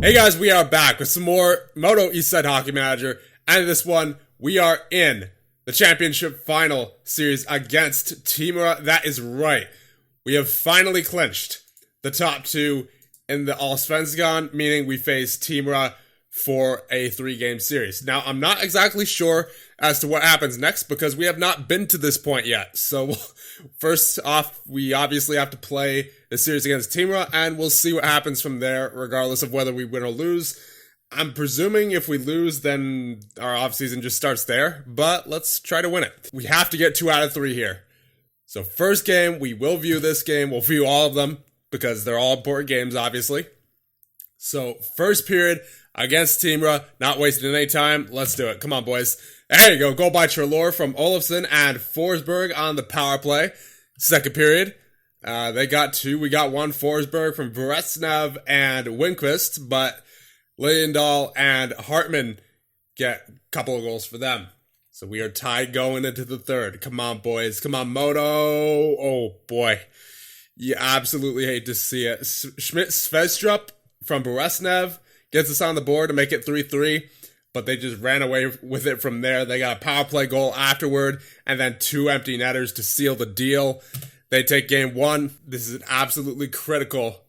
Hey guys, we are back with some more MODO Eastside Hockey Manager, and this one, we are in the championship final series against Timura. That is right. We have finally clinched the top two in the Allsvenskan, meaning we face Timura for a 3-game series. Now, I'm not exactly sure as to what happens next because we have not been to this point yet. So, first off, we obviously have to play the series against Timura, and we'll see what happens from there, regardless of whether we win or lose. I'm presuming if we lose, then our offseason just starts there, but let's try to win it. We have to get 2 out of 3 here. So, first game, we will view this game. We'll view all of them because they're all important games, obviously. So, first period against Timura, not wasting any time. Let's do it. Come on, boys. There you go. Goal by Trelor from Olofsson and Forsberg on the power play. Second period. They got 2. We got 1 Forsberg from Bresnev and Winquist, but Lindahl and Hartman get a couple of goals for them. So we are tied going into the third. Come on, boys. Come on, Moto. Oh, boy. You absolutely hate to see it. Schmidt-Svestrup from Bresnev gets us on the board to make it 3-3, but they just ran away with it from there. They got a power play goal afterward, and then 2 empty netters to seal the deal. They take game 1. This is an absolutely critical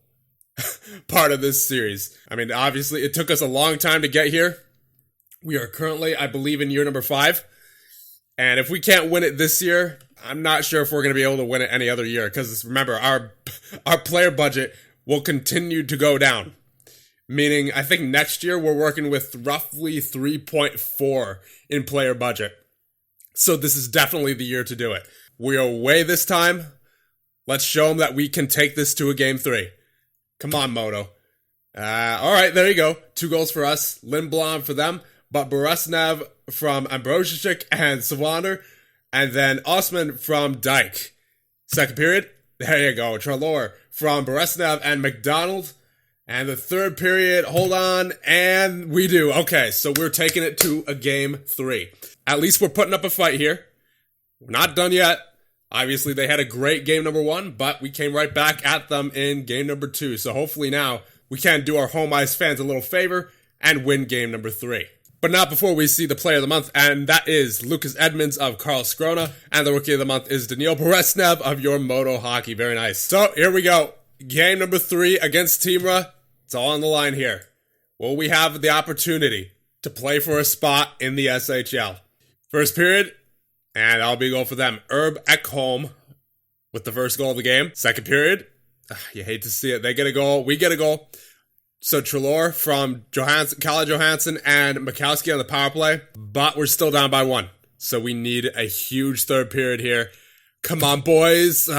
part of this series. I mean, obviously, it took us a long time to get here. We are currently, I believe, in year number 5. And if we can't win it this year, I'm not sure if we're going to be able to win it any other year. Because remember, our player budget will continue to go down. Meaning, I think next year we're working with roughly 3.4 in player budget. So this is definitely the year to do it. We are away this time. Let's show them that we can take this to a game 3. Come on, Moto. All right, there you go. 2 goals for us. Lindblom for them. But Bresnev from Ambrosichik and Savander. And then Osman from Dyke. Second period. There you go. Trelor from Bresnev and McDonald. And the third period, hold on, and we do. Okay, so we're taking it to a game 3. At least we're putting up a fight here. We're not done yet. Obviously, they had a great game number 1, but we came right back at them in game number 2. So hopefully now we can do our home ice fans a little favor and win game number 3. But not before we see the player of the month, and that is Lucas Edmonds of Karlskrona, and the rookie of the month is Daniil Bresnev of your MODO Hockey. Very nice. So here we go. Game number 3 against Timura. It's all on the line here. Will we have the opportunity to play for a spot in the SHL? First period, and that'll be a goal for them. Herb Ekholm with the first goal of the game. Second period, you hate to see it. They get a goal. We get a goal. So Trelor from Kalle Johansson and Mikowski on the power play, but we're still down by 1. So we need a huge third period here. Come on, boys.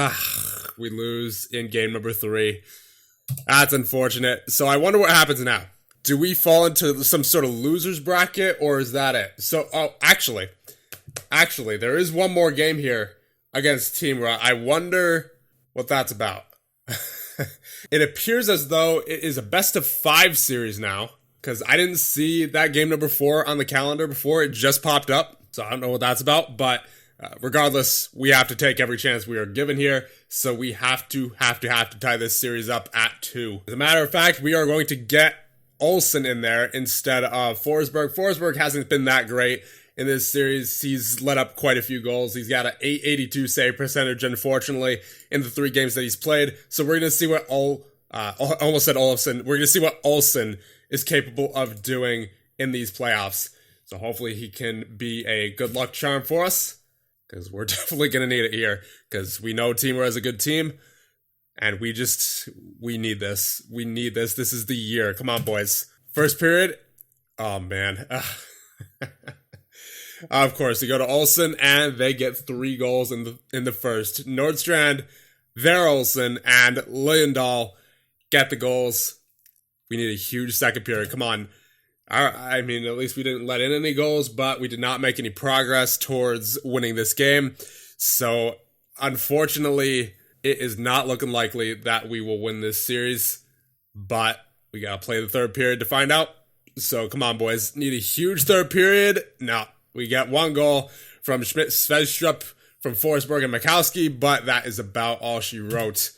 We lose in game number 3. That's unfortunate. So I wonder what happens now. Do we fall into some sort of loser's bracket, or is that it? So, actually, there is one more game here against Timura. I wonder what that's about. It appears as though it is a best-of-5 series now, because I didn't see that game number 4 on the calendar before. It just popped up, so I don't know what that's about, but regardless, we have to take every chance we are given here, so we have to tie this series up at 2. As a matter of fact, we are going to get Olsen in there instead of Forsberg. Forsberg hasn't been that great in this series. He's let up quite a few goals. He's got an 882 save percentage, unfortunately, in the 3 games that he's played. So we're going to see what almost said Olofsson. We're going to see what Olsen is capable of doing in these playoffs. So hopefully he can be a good luck charm for us, because we're definitely going to need it here, because we know Timur is a good team, and we need this. We need this. This is the year. Come on, boys. First period. Oh, man. Of course, you go to Olsen, and they get 3 goals in the first. Nordstrand, Olsen, and Lindahl get the goals. We need a huge second period. Come on. I mean, at least we didn't let in any goals, but we did not make any progress towards winning this game. So, unfortunately, it is not looking likely that we will win this series, but we got to play the third period to find out. So, come on, boys. Need a huge third period? No. We get 1 goal from Schmidt-Svestrup, from Forsberg and Mikowski, but that is about all she wrote.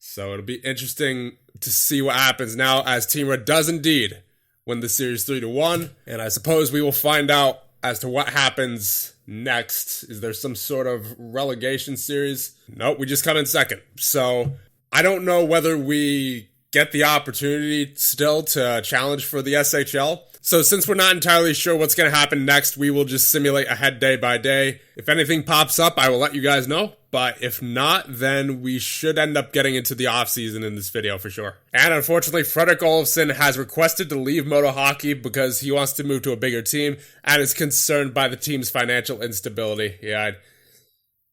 So it'll be interesting to see what happens now as Team Red does indeed win the series 3-1. And I suppose we will find out as to what happens next. Is there some sort of relegation series? Nope, we just come in second. So I don't know whether we get the opportunity still to challenge for the SHL. So since we're not entirely sure what's going to happen next, we will just simulate ahead day by day. If anything pops up, I will let you guys know. But if not, then we should end up getting into the offseason in this video for sure. And unfortunately, Fredrik Olofsson has requested to leave Modo Hockey because he wants to move to a bigger team and is concerned by the team's financial instability. Yeah,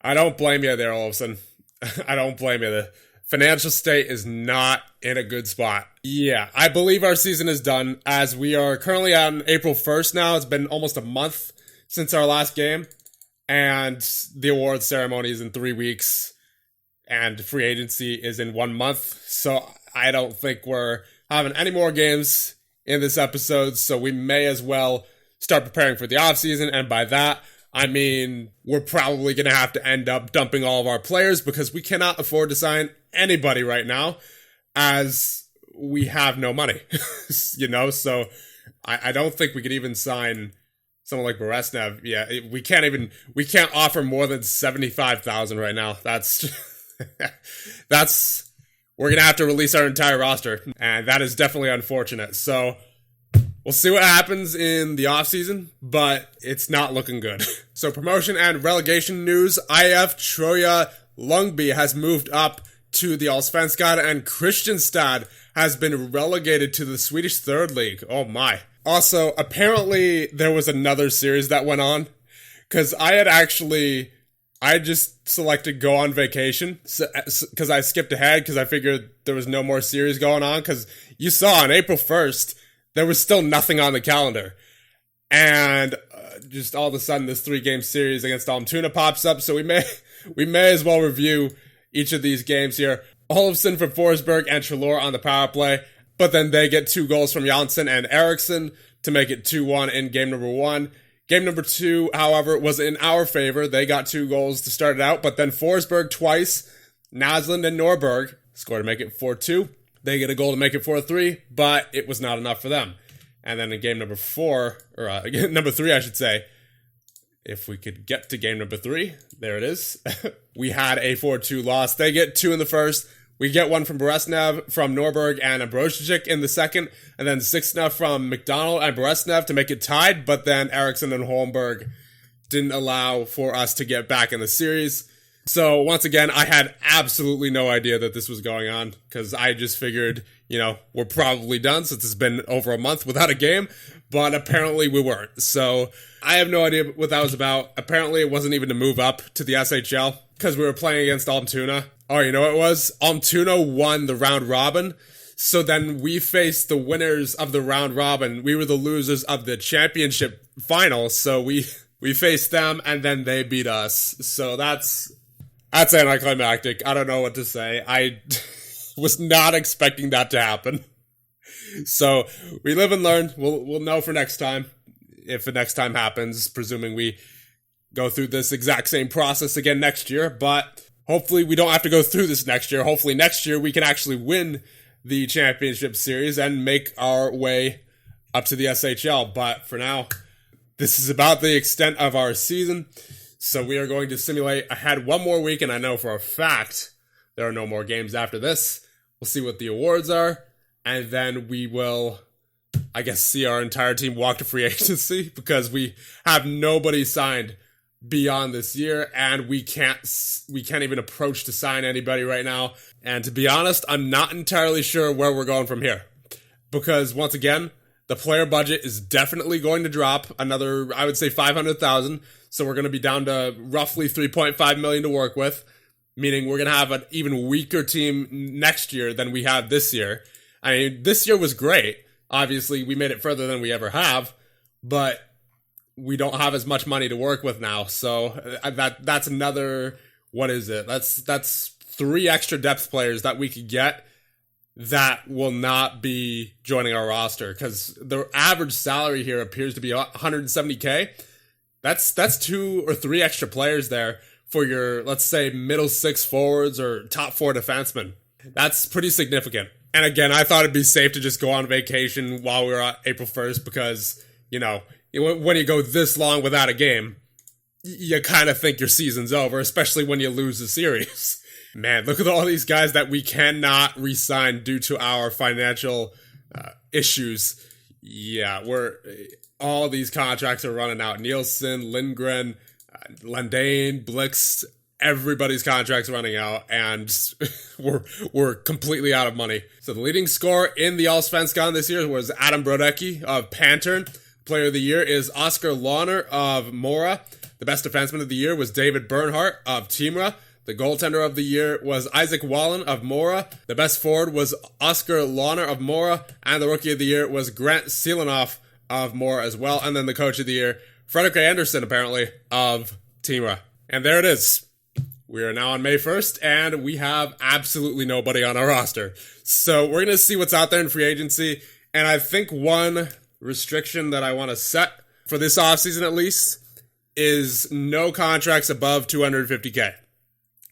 I don't blame you there, Olofsson. I don't blame you. The financial state is not in a good spot. Yeah, I believe our season is done as we are currently on April 1st now. It's been almost a month since our last game. And the awards ceremony is in 3 weeks. And free agency is in 1 month. So I don't think we're having any more games in this episode. So we may as well start preparing for the offseason. And by that, I mean, we're probably going to have to end up dumping all of our players because we cannot afford to sign anybody right now as we have no money, you know? So I don't think we could even sign someone like Boresnev. Yeah, we can't offer more than 75,000 right now. That's we're going to have to release our entire roster, and that is definitely unfortunate. So we'll see what happens in the offseason, but it's not looking good. So promotion and relegation news. IF Troja Lungby has moved up to the Allsvenskan, and Kristianstad has been relegated to the Swedish Third League. Oh my. Also, apparently there was another series that went on, because I just selected go on vacation, because I skipped ahead, because I figured there was no more series going on, because you saw on April 1st, there was still nothing on the calendar. And just all of a sudden, this 3-game series against Almtuna pops up, so we may as well review each of these games here. Olofsson from Forsberg and Trelaw on the power play, but then they get 2 goals from Janssen and Eriksson to make it 2-1 in game number 1. Game number 2, however, was in our favor. They got 2 goals to start it out, but then Forsberg twice, Naslund and Norberg scored to make it 4-2. They get a goal to make it 4-3, but it was not enough for them. And then in game number 4, or number 3, I should say, if we could get to game number 3, there it is. We had a 4-2 loss. They get 2 in the first. We get 1 from Boresnev, from Norberg, and Ambrosic in the second. And then 6-0 from McDonald and Boresnev to make it tied. But then Eriksson and Holmberg didn't allow for us to get back in the series. So once again, I had absolutely no idea that this was going on, because I just figured, we're probably done since it's been over a month without a game, but apparently we weren't. So I have no idea what that was about. Apparently it wasn't even to move up to the SHL, because we were playing against Almtuna. Oh, you know what it was? Almtuna won the round robin. So then we faced the winners of the round robin. We were the losers of the championship final. So we faced them, and then they beat us. So that's anticlimactic. I don't know what to say. I was not expecting that to happen. So we live and learn. We'll know for next time, if the next time happens, presuming we go through this exact same process again next year. But hopefully we don't have to go through this next year. Hopefully next year we can actually win the championship series and make our way up to the SHL. But for now, this is about the extent of our season. So we are going to simulate ahead 1 more week, and I know for a fact there are no more games after this. We'll see what the awards are, and then we will, I guess, see our entire team walk to free agency, because we have nobody signed beyond this year, and we can't even approach to sign anybody right now. And to be honest, I'm not entirely sure where we're going from here, because once again, the player budget is definitely going to drop another, I would say, 500,000. So we're going to be down to roughly 3.5 million to work with, meaning we're going to have an even weaker team next year than we have this year. I mean, this year was great. Obviously, we made it further than we ever have, but we don't have as much money to work with now. So that's another, what is it? That's 3 extra depth players that we could get that will not be joining our roster, because the average salary here appears to be 170K. That's 2 or 3 extra players there for your, let's say, middle 6 forwards or top 4 defensemen. That's pretty significant. And again, I thought it'd be safe to just go on vacation while we were at April 1st because, when you go this long without a game, you kind of think your season's over, especially when you lose the series. Man, look at all these guys that we cannot re-sign due to our financial issues. Yeah, all these contracts are running out. Nielsen, Lindgren, Lundane, Blix, everybody's contracts running out, and we're completely out of money. So the leading scorer in the Allsvenskan this year was Adam Brodecki of Pantern. Player of the year is Oscar Launer of Mora. The best defenseman of the year was David Bernhardt of Timra. The goaltender of the year was Isaac Wallen of Mora. The best forward was Oscar Launer of Mora. And the rookie of the year was Grant Silanoff of Mora as well. And then the coach of the year, Fredrik Anderson, apparently, of Timra. And there it is. We are now on May 1st, and we have absolutely nobody on our roster. So we're going to see what's out there in free agency. And I think one restriction that I want to set for this offseason at least is no contracts above $250K.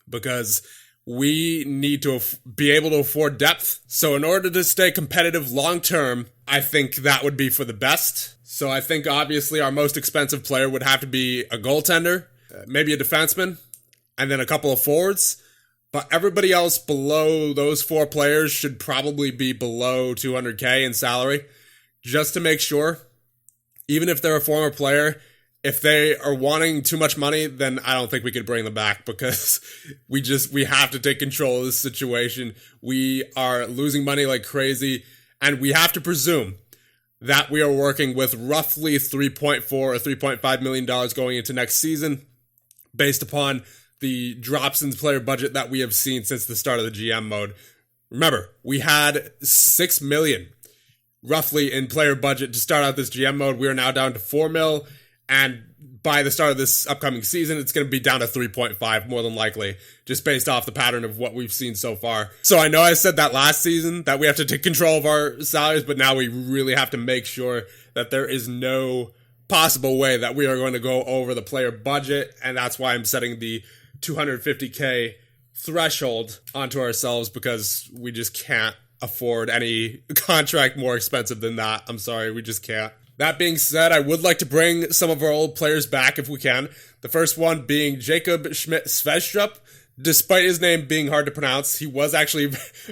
Because we need to be able to afford depth. So in order to stay competitive long term, I think that would be for the best. So I think obviously our most expensive player would have to be a goaltender, maybe a defenseman, and then a couple of forwards. But everybody else below those four players should probably be below $200K in salary, just to make sure, even if they're a former player, if they are wanting too much money, then I don't think we could bring them back because we have to take control of this situation. We are losing money like crazy, and we have to presume that we are working with roughly $3.4 or $3.5 million going into next season based upon the drops in player budget that we have seen since the start of the GM mode. Remember, we had $6 million roughly in player budget to start out this GM mode. We are now down to $4 million. And by the start of this upcoming season, it's going to be down to 3.5, more than likely, just based off the pattern of what we've seen so far. So I know I said that last season, that we have to take control of our salaries, but now we really have to make sure that there is no possible way that we are going to go over the player budget, and that's why I'm setting the $250K threshold onto ourselves, because we just can't afford any contract more expensive than that. I'm sorry, we just can't. That being said, I would like to bring some of our old players back if we can. The first one being Jacob Schmidt-Svestrup. Despite his name being hard to pronounce, he was actually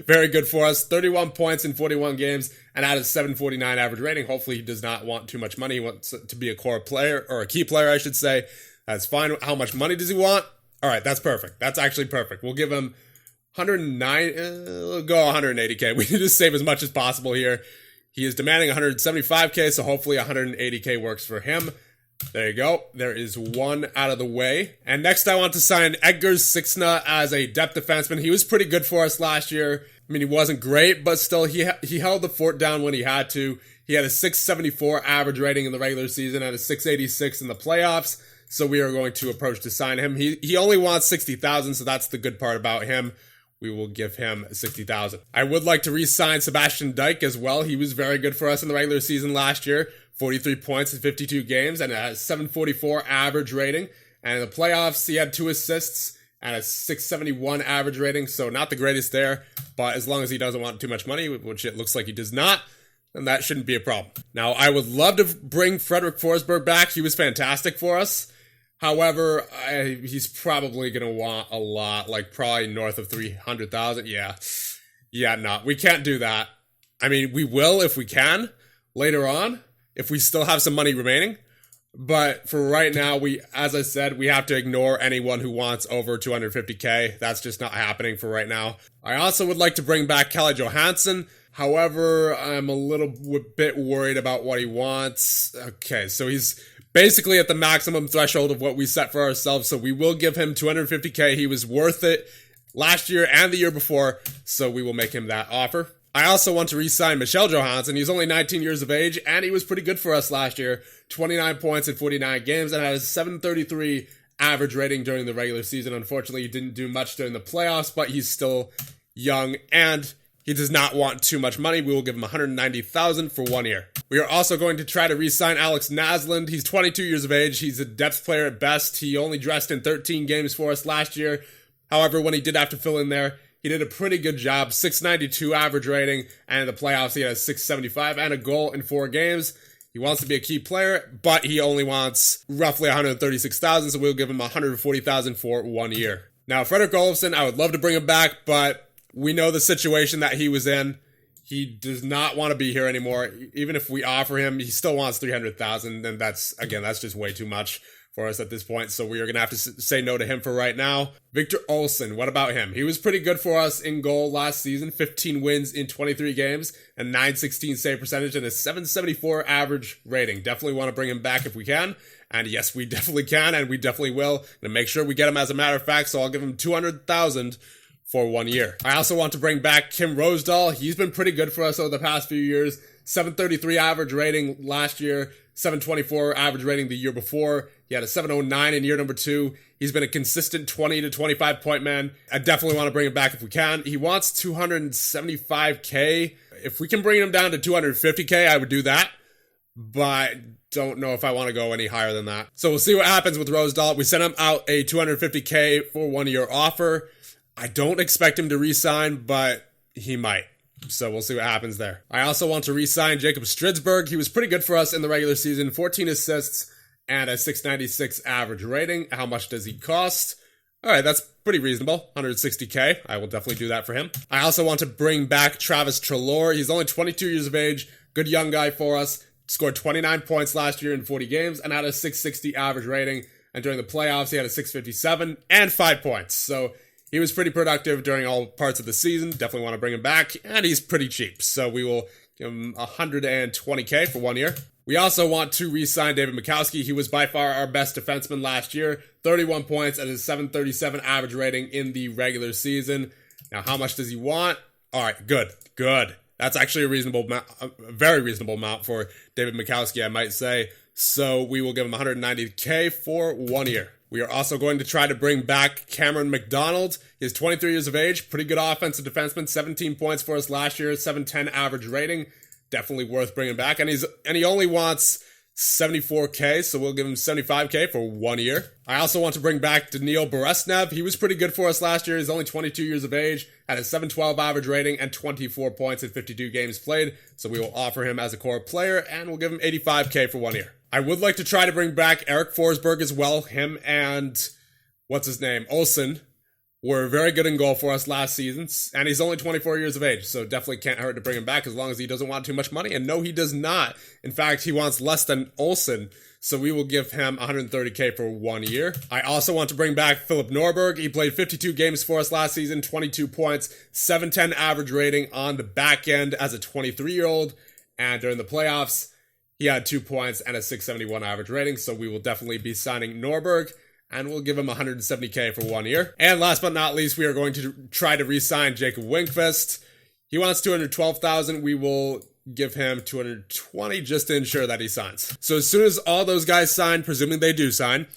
very good for us. 31 points in 41 games and had a 749 average rating. Hopefully he does not want too much money. He wants to be a core player, or a key player, I should say. That's fine. How much money does he want? All right, that's perfect. That's actually perfect. We'll give him 109, we'll go 180K. We need to save as much as possible here. He is demanding 175K, so hopefully 180K works for him. There you go. There is one out of the way. And next I want to sign Edgar Sixna as a depth defenseman. He was pretty good for us last year. I mean, he wasn't great, but still he held the fort down when he had to. He had a 674 average rating in the regular season and a 686 in the playoffs. So we are going to approach to sign him. He only wants 60,000, so that's the good part about him. We will give him 60,000. I would like to re-sign Sebastian Dyke as well. He was very good for us in the regular season last year. 43 points in 52 games and a 744 average rating. And in the playoffs, he had 2 assists and a 671 average rating. So not the greatest there, but as long as he doesn't want too much money, which it looks like he does not, then that shouldn't be a problem. Now, I would love to bring Frederick Forsberg back. He was fantastic for us. However, he's probably going to want a lot, like probably north of 300,000. Yeah, no, we can't do that. I mean, we will if we can later on, if we still have some money remaining. But for right now, as I said, we have to ignore anyone who wants over 250K. That's just not happening for right now. I also would like to bring back Kelly Johansson. However, I'm a little bit worried about what he wants. Okay, so he's basically at the maximum threshold of what we set for ourselves, so we will give him 250K. He was worth it last year and the year before, so we will make him that offer. I also want to re-sign Michel Johansson. He's only 19 years of age, and he was pretty good for us last year. 29 points in 49 games, and had a 733 average rating during the regular season. Unfortunately, he didn't do much during the playoffs, but he's still young, and he does not want too much money. We will give him 190,000 for 1 year. We are also going to try to re-sign Alex Naslund. He's 22 years of age. He's a depth player at best. He only dressed in 13 games for us last year. However, when he did have to fill in there, he he did a pretty good job. 692 average rating, and in the playoffs he had a 675 and a goal in 4 games. He wants to be a key player, but he only wants roughly 136,000, so we'll give him 140,000 for 1 year. Now, Fredrik Olofsson, I would love to bring him back, but we know the situation that he was in. He does not want to be here anymore. Even if we offer him, he still wants 300,000, and that's just way too much for us at this point, so we are going to have to say no to him for right now. Victor Olsson, what about him? He was pretty good for us in goal last season, 15 wins in 23 games, a 916 save percentage, and a 774 average rating. Definitely want to bring him back if we can, and yes, we definitely can, and we definitely will, and make sure we get him as a matter of fact, so I'll give him 200,000 for 1 year. I also want to bring back Kim Rosedal. He's been pretty good for us over the past few years. 733 average rating last year, 724 average rating the year before. He had a 709 in year number 2. He's been a consistent 20 to 25 point man. I definitely want to bring him back if we can. He wants 275K. If we can bring him down to 250K, I would do that. But don't know if I want to go any higher than that. So we'll see what happens with Rosedal. We sent him out a 250K for 1 year offer. I don't expect him to re-sign, but he might. So we'll see what happens there. I also want to re-sign Jacob Stridsberg. He was pretty good for us in the regular season. 14 assists and a 696 average rating. How much does he cost? All right, that's pretty reasonable. 160K. I will definitely do that for him. I also want to bring back Travis Treloar. He's only 22 years of age. Good young guy for us. Scored 29 points last year in 40 games and had a 660 average rating. And during the playoffs, he had a 657 and 5 points. So he was pretty productive during all parts of the season. Definitely want to bring him back. And he's pretty cheap. So we will give him 120K for 1 year. We also want to re-sign David Mikowski. He was by far our best defenseman last year. 31 points and a 737 average rating in the regular season. Now, how much does he want? All right, good. That's actually a very reasonable amount for David Mikowski, I might say. So we will give him 190K for 1 year. We are also going to try to bring back Cameron McDonald. He's 23 years of age, pretty good offensive defenseman, 17 points for us last year, 710 average rating. Definitely worth bringing back. And he only wants 74K, so we'll give him 75K for 1 year. I also want to bring back Daniil Beresnev. He was pretty good for us last year. He's only 22 years of age, had a 712 average rating and 24 points in 52 games played. So we will offer him as a core player, and we'll give him 85K for 1 year. I would like to try to bring back Eric Forsberg as well. Him and, Olsen were very good in goal for us last season, and he's only 24 years of age, so definitely can't hurt to bring him back as long as he doesn't want too much money, and no, he does not. In fact, he wants less than Olsen, so we will give him 130K for 1 year. I also want to bring back Philip Norberg. He played 52 games for us last season, 22 points, 710 average rating on the back end as a 23-year-old, and during the playoffs, he had 2 points and a 671 average rating, so we will definitely be signing Norberg, and we'll give him 170K for 1 year. And last but not least, we are going to try to re-sign Jacob Winkvist. He wants 212,000. We will give him 220 just to ensure that he signs. So as soon as all those guys sign, presuming they do sign,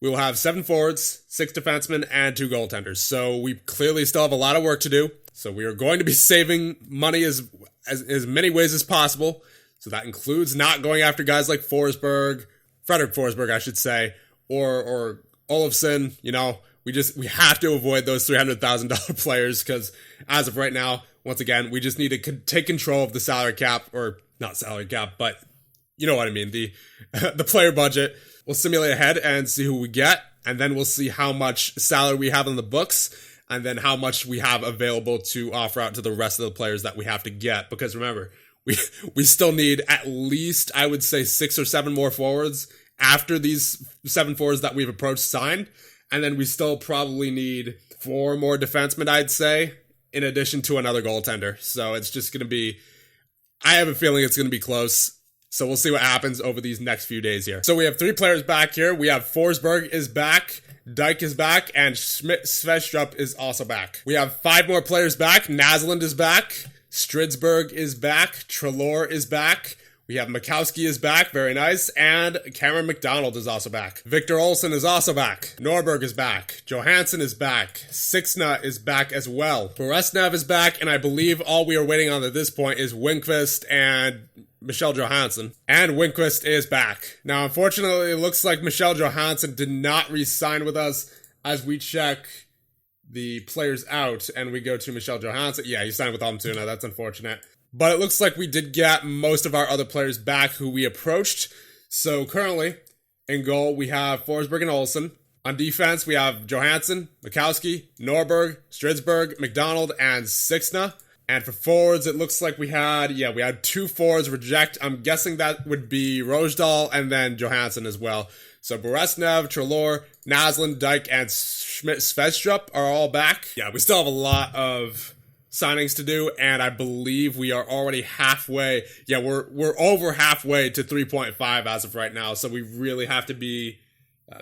we will have 7 forwards, 6 defensemen, and 2 goaltenders. So we clearly still have a lot of work to do. So we are going to be saving money as many ways as possible. So that includes not going after guys like Fredrik Forsberg, I should say, or Olofsson. We have to avoid those $300,000 players because as of right now, once again, we just need to take control of the salary cap, or not salary cap, but you know what I mean, the player budget. We'll simulate ahead and see who we get, and then we'll see how much salary we have on the books, and then how much we have available to offer out to the rest of the players that we have to get. Because remember, we still need at least, I would say, 6 or 7 more forwards after these 7 forwards that we've approached signed. And then we still probably need 4 more defensemen, I'd say, in addition to another goaltender. So it's just going to be, I have a feeling it's going to be close. So we'll see what happens over these next few days here. So we have 3 players back here. We have Forsberg is back, Dyke is back, and Svejstrup is also back. We have 5 more players back. Naslund is back. Stridsberg is back. Treloar is back. We have Mikowski is back, very nice, and Cameron McDonald is also back. Victor Olsson is also back. Norberg is back. Johansson is back. Sixna is back as well. Beresnev is back, and I believe all we are waiting on at this point is Winkvist and Michelle Johansson. And Winkvist is back. Now, unfortunately, it looks like Michelle Johansson did not re-sign with us as we check the players out and we go to Michel Johansson. Yeah, he signed with Almtuna. That's unfortunate. But it looks like we did get most of our other players back who we approached. So currently, in goal, we have Forsberg and Olsen. On defense, we have Johansson, Mikowski, Norberg, Stridsberg, McDonald, and Sixna. And for forwards, it looks like we had 2 forwards reject. I'm guessing that would be Rojdahl and then Johansson as well. So Beresnev, Trelaw, Naslund, Dyke, and Schmidt-Svedstrup are all back. Yeah, we still have a lot of signings to do, and I believe we are already halfway. Yeah, we're over halfway to 3.5 as of right now, so we really have to be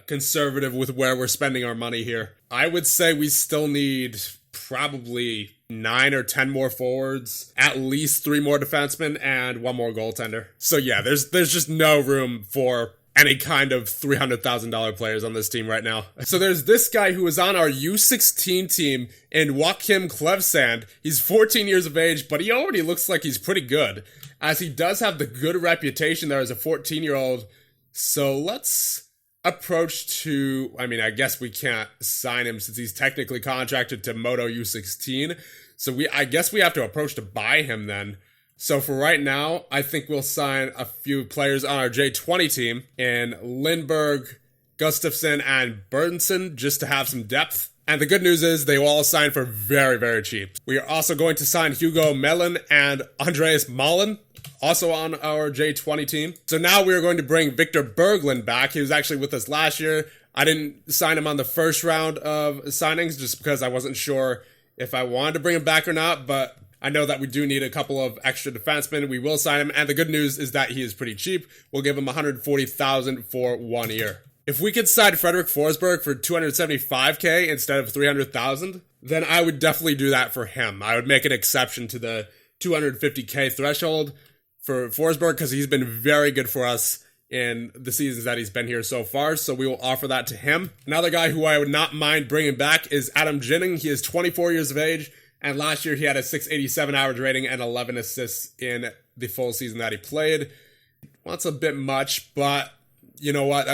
conservative with where we're spending our money here. I would say we still need probably 9 or 10 more forwards, at least 3 more defensemen, and 1 more goaltender. So yeah, there's just no room for any kind of $300,000 players on this team right now. So there's this guy who is on our U16 team in Joachim Klevsand. He's 14 years of age, but he already looks like he's pretty good, as he does have the good reputation there as a 14-year-old. So let's approach to, I guess we can't sign him since he's technically contracted to MODO U16. So I guess we have to approach to buy him then. So for right now, I think we'll sign a few players on our J20 team in Lindberg, Gustafsson, and Bertenson just to have some depth. And the good news is they will all sign for very, very cheap. We are also going to sign Hugo Mellon and Andreas Malin, also on our J20 team. So now we are going to bring Victor Berglund back. He was actually with us last year. I didn't sign him on the first round of signings just because I wasn't sure if I wanted to bring him back or not, but I know that we do need a couple of extra defensemen. We will sign him, and the good news is that he is pretty cheap. We'll give him $140,000 for 1 year. If we could sign Frederick Forsberg for $275K instead of $300,000, then I would definitely do that for him. I would make an exception to the $250K threshold for Forsberg because he's been very good for us in the seasons that he's been here so far, so we will offer that to him. Another guy who I would not mind bringing back is Adam Ginning. He is 24 years of age, and last year he had a .687 average rating and 11 assists in the full season that he played. Well, that's a bit much, but you know what?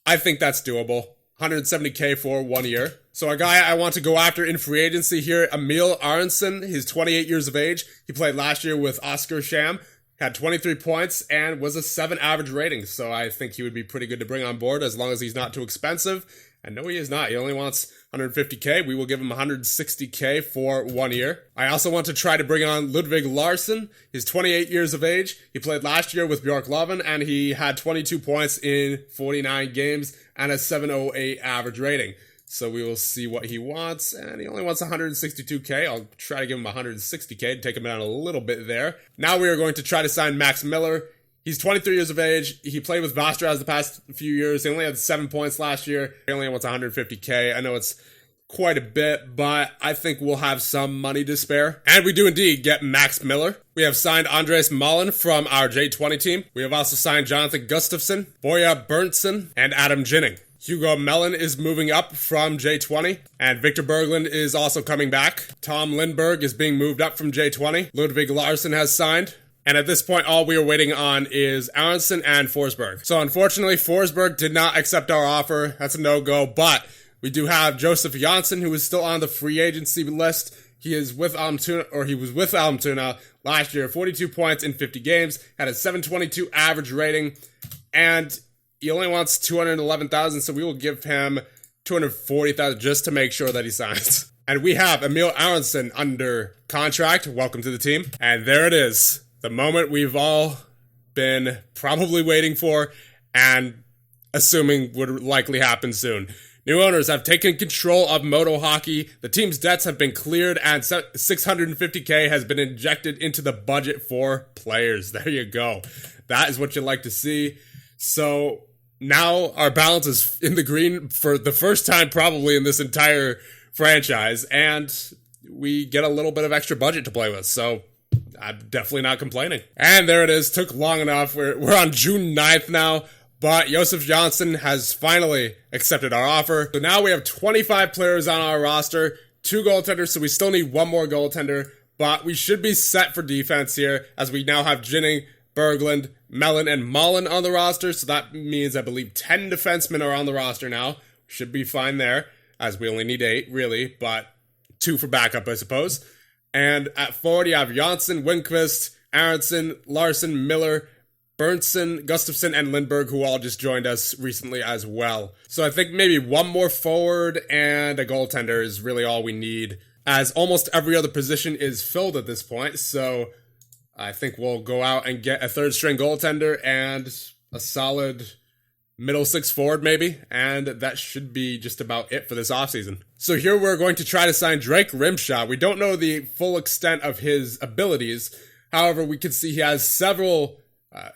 I think that's doable. $170K for 1 year. So a guy I want to go after in free agency here, Emil Aronson. He's 28 years of age. He played last year with Oscar Sham, had 23 points, and was a 7 average rating. So I think he would be pretty good to bring on board as long as he's not too expensive. And no, he is not. He only wants $150K. We will give him $160K for 1 year. I also want to try to bring on Ludwig Larsson. He's 28 years of age. He played last year with Bjork Loven, and he had 22 points in 49 games and a 708 average rating. So we will see what he wants, and he only wants $162K. I'll try to give him $160K to take him down a little bit there. Now we are going to try to sign Max Miller. He's 23 years of age. He played with Vostraz the past few years. He only had 7 points last year. He only wants $150K. I know it's quite a bit, but I think we'll have some money to spare. And we do indeed get Max Miller. We have signed Andres Malin from our J20 team. We have also signed Jonathan Gustafsson, Boya Berntsen, and Adam Ginning. Hugo Mellon is moving up from J20, and Victor Berglund is also coming back. Tom Lindberg is being moved up from J20. Ludwig Larsson has signed. And at this point, all we are waiting on is Aronson and Forsberg. So unfortunately, Forsberg did not accept our offer. That's a no-go. But we do have Joseph Janssen, who is still on the free agency list. He is with Almtuna, or he was with Almtuna last year. 42 points in 50 games, had a 722 average rating, and he only wants $211,000. So we will give him $240,000 just to make sure that he signs. And we have Emil Aronson under contract. Welcome to the team. And there it is. The moment we've all been probably waiting for and assuming would likely happen soon. New owners have taken control of MODO Hockey. The team's debts have been cleared and $650K has been injected into the budget for players. There you go. That is what you'd like to see. So now our balance is in the green for the first time probably in this entire franchise, and we get a little bit of extra budget to play with. So I'm definitely not complaining. And there it is. Took long enough. We're on June 9th now. But Josef Johnson has finally accepted our offer. So now we have 25 players on our roster. 2 goaltenders, so we still need 1 more goaltender. But we should be set for defense here, as we now have Ginning, Berglund, Mellon, and Mullen on the roster. So that means, I believe, 10 defensemen are on the roster now. Should be fine there. as we only need 8, really, but 2 for backup, I suppose. And at forward, you have Janssen, Winquist, Aronson, Larson, Miller, Berntsen, Gustafsson, and Lindberg, who all just joined us recently as well. So I think maybe 1 more forward and a goaltender is really all we need, as almost every other position is filled at this point. So I think we'll go out and get a 3rd-string goaltender and a solid middle 6 forward maybe, and that should be just about it for this offseason. So here we're going to try to sign Drake Rimshaw. We don't know the full extent of his abilities. However, we can see he has several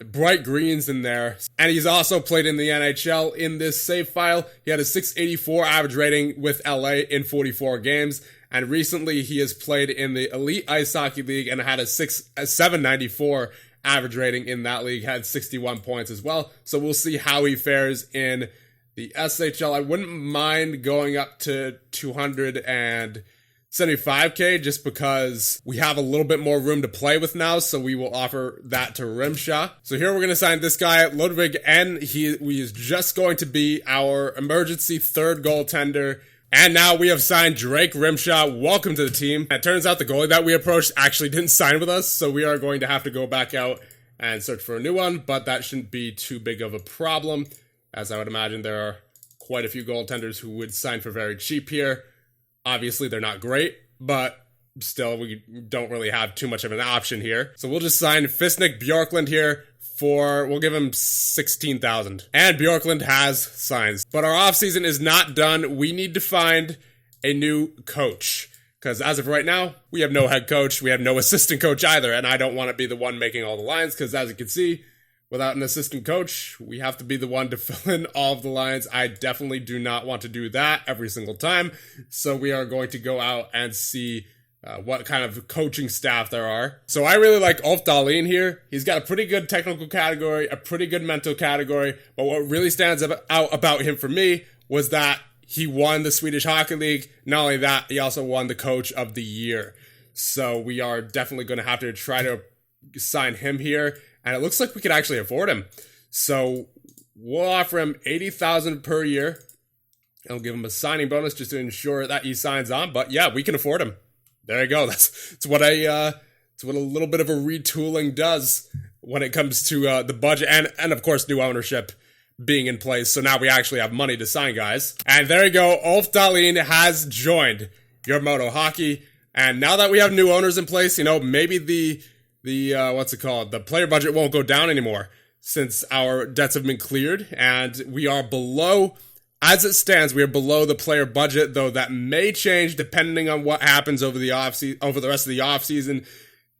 bright greens in there, and he's also played in the NHL. In this save file, he had a 684 average rating with LA in 44 games, and recently he has played in the Elite Ice Hockey League and had a 794 average rating in that league, had 61 points as well. So we'll see how he fares in the SHL. I wouldn't mind going up to 275k just because we have a little bit more room to play with now, so we will offer that to Rimshaw. So here we're going to sign this guy, Ludwig N. He is just going to be our emergency 3rd goaltender. And now we have signed Drake Rimshaw. Welcome to the team. It turns out the goalie that we approached actually didn't sign with us, so we are going to have to go back out and search for a new one, but that shouldn't be too big of a problem, as I would imagine there are quite a few goaltenders who would sign for very cheap here. Obviously, they're not great, but still, we don't really have too much of an option here. So we'll just sign Fisnik Bjorklund here we'll give him 16,000. And Bjorklund has signs. But our offseason is not done. We need to find a new coach. Because as of right now, we have no head coach. We have no assistant coach either. And I don't want to be the one making all the lines. Because as you can see, without an assistant coach, we have to be the one to fill in all of the lines. I definitely do not want to do that every single time. So we are going to go out and see what kind of coaching staff there are. So I really like Ulf Dahlin here. He's got a pretty good technical category, a pretty good mental category, but what really stands out about him for me was that he won the Swedish Hockey League. Not only that, he also won the Coach of the Year. So we are definitely going to have to try to sign him here, and it looks like we could actually afford him. So we'll offer him $80,000 per year. I'll give him a signing bonus just to ensure that he signs on, but yeah, we can afford him. There you go. That's what a little bit of a retooling does when it comes to the budget and of course new ownership being in place. So now we actually have money to sign guys. And there you go. Ulf Dahlin has joined your MODO Hockey. And now that we have new owners in place, maybe the the player budget won't go down anymore since our debts have been cleared and we are below. As it stands, we are below the player budget, though that may change depending on what happens over the rest of the offseason.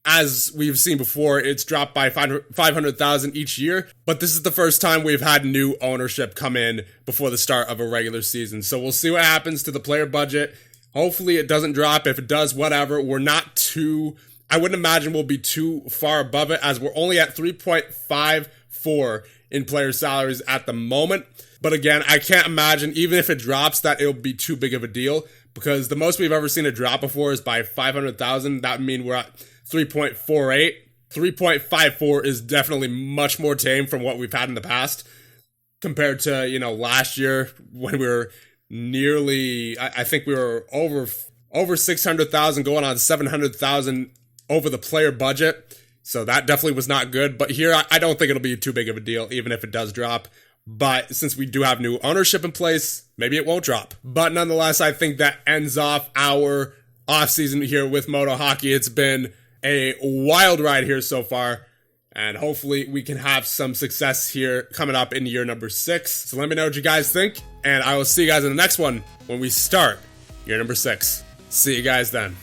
As we've seen before, it's dropped by $500,000 each year, but this is the first time we've had new ownership come in before the start of a regular season. So we'll see what happens to the player budget. Hopefully it doesn't drop. If it does, whatever. I wouldn't imagine we'll be too far above it, as we're only at 3.54 in player salaries at the moment. But again, I can't imagine, even if it drops, that it'll be too big of a deal, because the most we've ever seen a drop before is by 500,000. That would mean we're at 3.48. 3.54 is definitely much more tame from what we've had in the past compared to, last year when we were nearly, I think we were over 600,000 going on 700,000 over the player budget. So that definitely was not good. But here, I don't think it'll be too big of a deal, even if it does drop. But since we do have new ownership in place, maybe it won't drop. But nonetheless, I think that ends off our offseason here with MODO Hockey. It's been a wild ride here so far, and hopefully we can have some success here coming up in year number 6. So let me know what you guys think, and I will see you guys in the next one when we start year number 6. See you guys then.